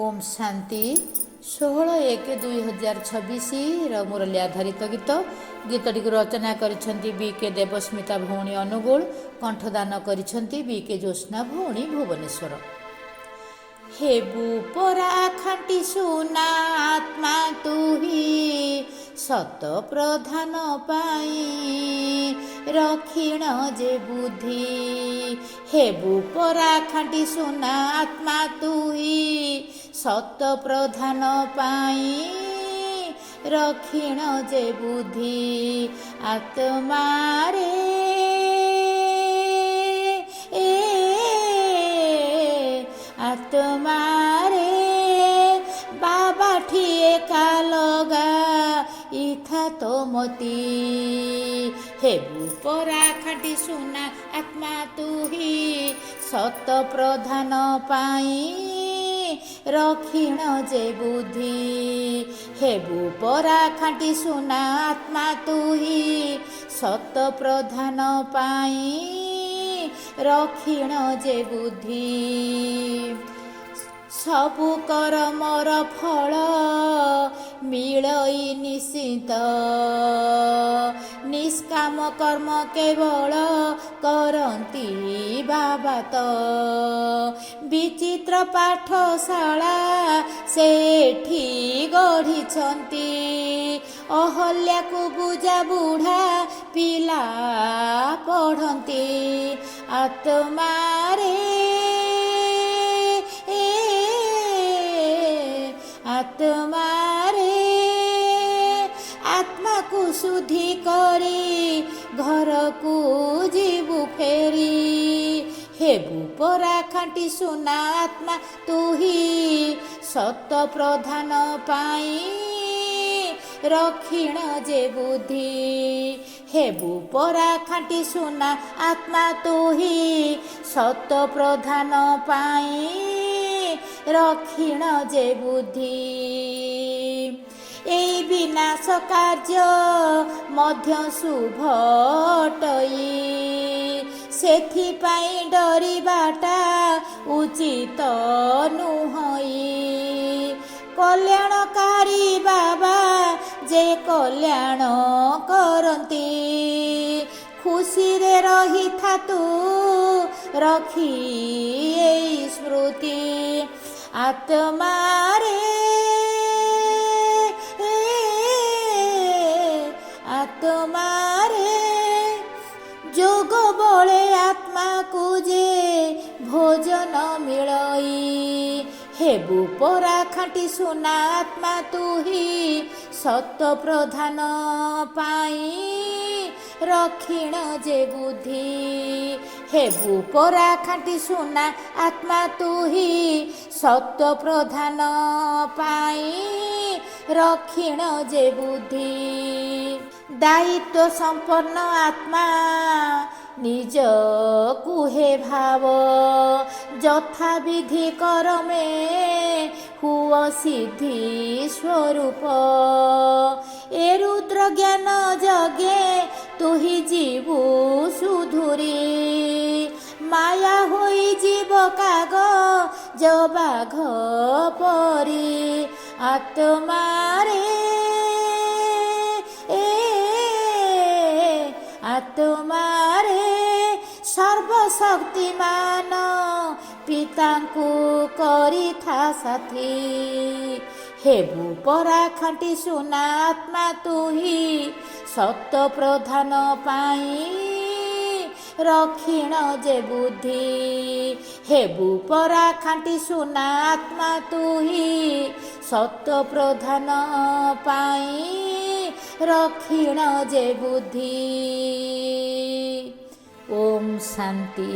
ओम शांति 16/1/2026 मुरली आधारित गीतटी रचना करिसेंती BK Devasmita भौणी Angul कंठदान करिसेंती BK Jyotsna भौणी Bhubaneswar. हेबु परा खांटी सुना आत्मा तुही सत प्रधान पाई रखिण जे बुद्धि। हेबु परा खांटी सुना आत्मा तुही सत प्रधान पाई रखिण जे बुद्धि। आत्मारे आत्मारे बाबा ठिए का लगा इथा तो मती। हेबु परा खाटी सुना आत्मा तुही सत प्रधान पाई रखिण जे बुद्धि। हेबु परा खाटी सुना आत्मा तुही सत प्रधान पाई रखिण जे बुद्धि। सबु कर्मर फल मिलई निश्चित निष्काम कर्म केवल करती बाबा तो। विचित्र पाठशाला सेठी गढ़ी अहल्या को बुझा बुढ़ा पिला पढ़ती। आत्मारे आत्मारे आत्मा को शुद्धि करी घर को जीवु फेरी। हेबु परा खांटी सुना आत्मा तुही सत प्रधान पाई रखिण जे बुद्धि। हेबु परा खांटी सुना आत्मा तुही सत प्रधान पाई रखिण जे बुद्धि। ए विनाश कार्य मध्य शुभटई सेथिपाई डरिबाटा उचित नुहई। कल्याणकारी बाबा जे कल्याण करती खुशी रे रही था तू रखी स्मृति। आत्मारे आत्मारे जोग बले आत्मा को जे भोजन मिलई। हेबु परा खांटी सुना आत्मा तुही सत प्रधान पाई रखिण जे बुद्धि। हेबु परा खांटी सुना आत्मा तुही सत प्रधान पाई रखिण जे बुद्धि। दायित्व संपन्न आत्मा निज कुहे भाव यथा विधि करमे हुआ सिद्धि स्वरूप। ए रुद्र ज्ञान जगे तुही जीवु सुधुरी माया होई जीव काग जबाघ परी। आत्मारे आत्मारे सर्वशक्तिमान पिता को करी था साथी। हेबु परा खांटी सुना आत्मा तुही सत प्रधान पाई रखिण जे बुद्धि। हेबु परा खांटी सुना आत्मा तुही सत प्रधान पाई रखिण जे बुद्धि। ओम शांति।